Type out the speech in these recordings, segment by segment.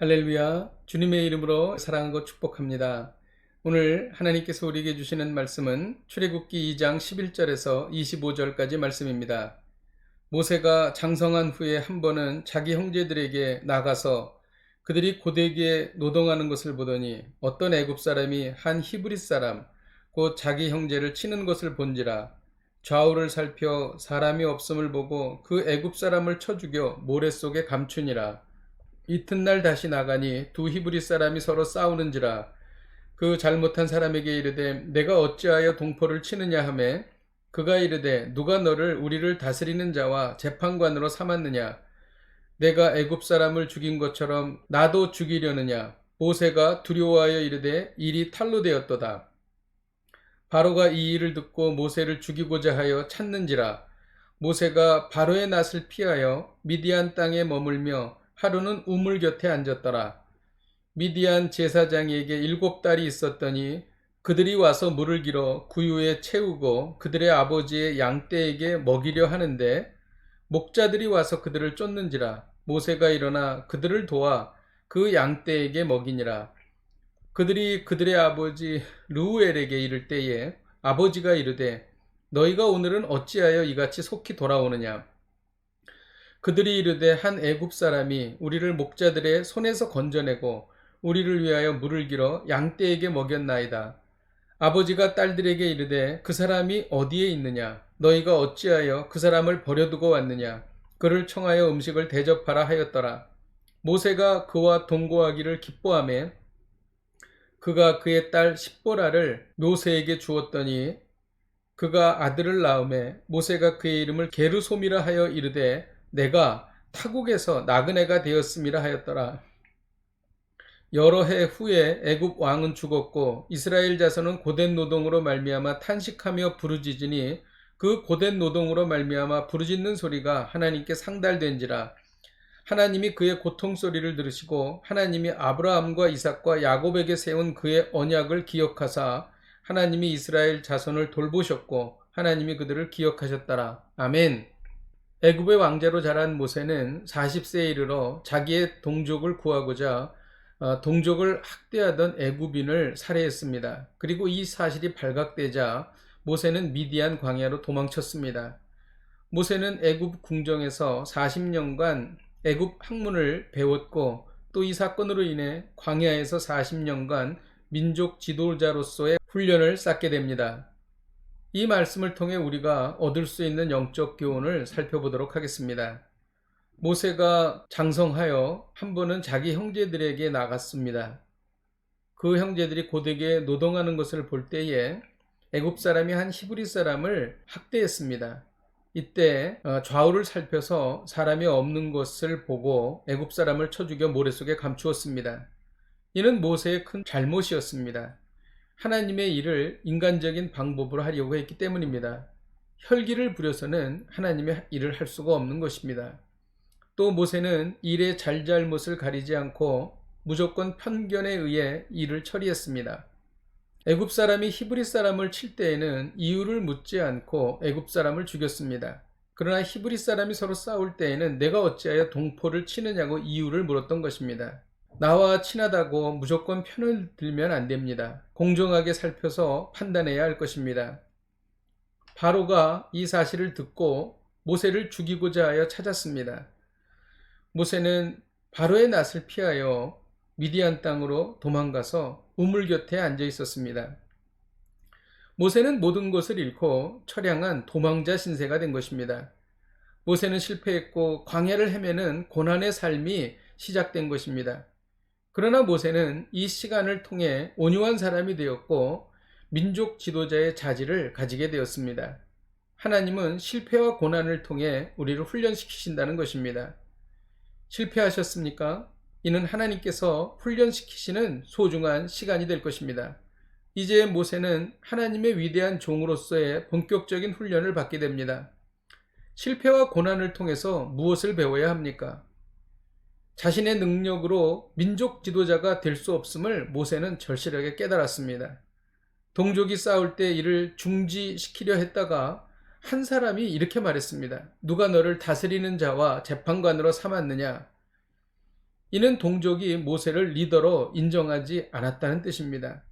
할렐루야. 주님의 이름으로 사랑하고 축복합니다. 오늘 하나님께서 우리에게 주시는 말씀은 출애굽기 2장 11절에서 25절까지 말씀입니다. 모세가 장성한 후에 한 번은 자기 형제들에게 나가서 그들이 고되게 노동하는 것을 보더니 어떤 애굽 사람이 한 히브리 사람 곧 자기 형제를 치는 것을 본지라. 좌우를 살펴 사람이 없음을 보고 그 애굽 사람을 쳐 죽여 모래 속에 감추니라. 이튿날 다시 나가니 두 히브리 사람이 서로 싸우는지라. 그 잘못한 사람에게 이르되 내가 어찌하여 동포를 치느냐 하매 그가 이르되 누가 너를 우리를 다스리는 자와 재판관으로 삼았느냐. 내가 애굽 사람을 죽인 것처럼 나도 죽이려느냐. 모세가 두려워하여 이르되 일이 탈로 되었도다. 바로가 이 일을 듣고 모세를 죽이고자 하여 찾는지라. 모세가 바로의 낯을 피하여 미디안 땅에 머물며 하루는 우물 곁에 앉았더라. 미디안 제사장에게 7딸이 있었더니 그들이 와서 물을 길어 구유에 채우고 그들의 아버지의 양떼에게 먹이려 하는데 목자들이 와서 그들을 쫓는지라. 모세가 일어나 그들을 도와 그 양떼에게 먹이니라. 그들이 그들의 아버지 르우엘에게 이를 때에 아버지가 이르되 너희가 오늘은 어찌하여 이같이 속히 돌아오느냐. 그들이 이르되 한 애굽 사람이 우리를 목자들의 손에서 건져내고 우리를 위하여 물을 길어 양떼에게 먹였나이다. 아버지가 딸들에게 이르되 그 사람이 어디에 있느냐. 너희가 어찌하여 그 사람을 버려두고 왔느냐. 그를 청하여 음식을 대접하라 하였더라. 모세가 그와 동거하기를 기뻐하며 그가 그의 딸 십보라를 묘세에게 주었더니 그가 아들을 낳음에 모세가 그의 이름을 게르솜이라 하여 이르되 내가 타국에서 나그네가 되었음이라 하였더라. 여러 해 후에 애굽 왕은 죽었고 이스라엘 자손은 고된 노동으로 말미암아 탄식하며 부르짖으니 그 고된 노동으로 말미암아 부르짖는 소리가 하나님께 상달된지라. 하나님이 그의 고통 소리를 들으시고 하나님이 아브라함과 이삭과 야곱에게 세운 그의 언약을 기억하사 하나님이 이스라엘 자손을 돌보셨고 하나님이 그들을 기억하셨더라. 아멘. 애굽의 왕자로 자란 모세는 40세에 이르러 자기의 동족을 구하고자 동족을 학대하던 애굽인을 살해했습니다. 그리고 이 사실이 발각되자 모세는 미디안 광야로 도망쳤습니다. 모세는 애굽 궁정에서 40년간 애굽 학문을 배웠고 또 이 사건으로 인해 광야에서 40년간 민족 지도자로서의 훈련을 쌓게 됩니다. 이 말씀을 통해 우리가 얻을 수 있는 영적 교훈을 살펴보도록 하겠습니다. 모세가 장성하여 한 번은 자기 형제들에게 나갔습니다. 그 형제들이 고되게 노동하는 것을 볼 때에 애굽 사람이 한 히브리 사람을 학대했습니다. 이때 좌우를 살펴서 사람이 없는 것을 보고 애굽 사람을 쳐 죽여 모래 속에 감추었습니다. 이는 모세의 큰 잘못이었습니다. 하나님의 일을 인간적인 방법으로 하려고 했기 때문입니다. 혈기를 부려서는 하나님의 일을 할 수가 없는 것입니다. 또 모세는 일의 잘잘못을 가리지 않고 무조건 편견에 의해 일을 처리했습니다. 애굽 사람이 히브리 사람을 칠 때에는 이유를 묻지 않고 애굽 사람을 죽였습니다. 그러나 히브리 사람이 서로 싸울 때에는 내가 어찌하여 동포를 치느냐고 이유를 물었던 것입니다. 나와 친하다고 무조건 편을 들면 안 됩니다. 공정하게 살펴서 판단해야 할 것입니다. 바로가 이 사실을 듣고 모세를 죽이고자 하여 찾았습니다. 모세는 바로의 낯을 피하여 미디안 땅으로 도망가서 우물 곁에 앉아 있었습니다. 모세는 모든 것을 잃고 처량한 도망자 신세가 된 것입니다. 모세는 실패했고 광야를 헤매는 고난의 삶이 시작된 것입니다. 그러나 모세는 이 시간을 통해 온유한 사람이 되었고 민족 지도자의 자질을 가지게 되었습니다. 하나님은 실패와 고난을 통해 우리를 훈련시키신다는 것입니다. 실패하셨습니까? 이는 하나님께서 훈련시키시는 소중한 시간이 될 것입니다. 이제 모세는 하나님의 위대한 종으로서의 본격적인 훈련을 받게 됩니다. 실패와 고난을 통해서 무엇을 배워야 합니까? 자신의 능력으로 민족 지도자가 될 수 없음을 모세는 절실하게 깨달았습니다. 동족이 싸울 때 이를 중지시키려 했다가 한 사람이 이렇게 말했습니다. 누가 너를 다스리는 자와 재판관으로 삼았느냐? 이는 동족이 모세를 리더로 인정하지 않았다는 뜻입니다.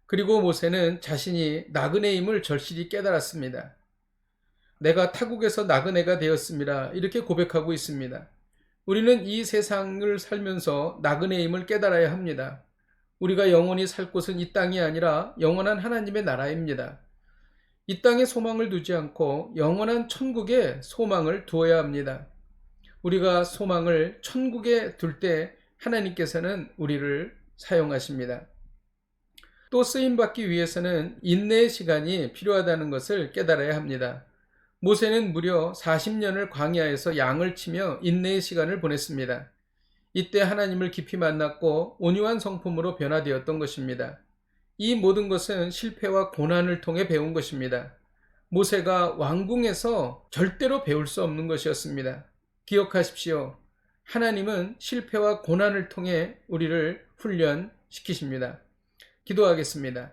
그리고 모세는 자신이 나그네임을 절실히 깨달았습니다. 내가 타국에서 나그네가 되었습니다. 이렇게 고백하고 있습니다. 우리는 이 세상을 살면서 나그네임을 깨달아야 합니다. 우리가 영원히 살 곳은 이 땅이 아니라 영원한 하나님의 나라입니다. 이 땅에 소망을 두지 않고 영원한 천국에 소망을 두어야 합니다. 우리가 소망을 천국에 둘 때 하나님께서는 우리를 사용하십니다. 또 쓰임받기 위해서는 인내의 시간이 필요하다는 것을 깨달아야 합니다. 모세는 무려 40년을 광야에서 양을 치며 인내의 시간을 보냈습니다. 이때 하나님을 깊이 만났고 온유한 성품으로 변화되었던 것입니다. 이 모든 것은 실패와 고난을 통해 배운 것입니다. 모세가 왕궁에서 절대로 배울 수 없는 것이었습니다. 기억하십시오. 하나님은 실패와 고난을 통해 우리를 훈련시키십니다. 기도하겠습니다.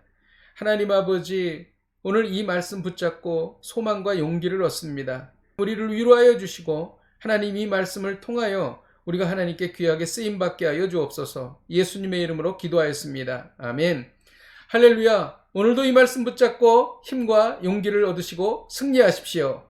하나님 아버지, 오늘 이 말씀 붙잡고 소망과 용기를 얻습니다. 우리를 위로하여 주시고 하나님 이 말씀을 통하여 우리가 하나님께 귀하게 쓰임받게 하여 주옵소서. 예수님의 이름으로 기도하였습니다. 아멘. 할렐루야. 오늘도 이 말씀 붙잡고 힘과 용기를 얻으시고 승리하십시오.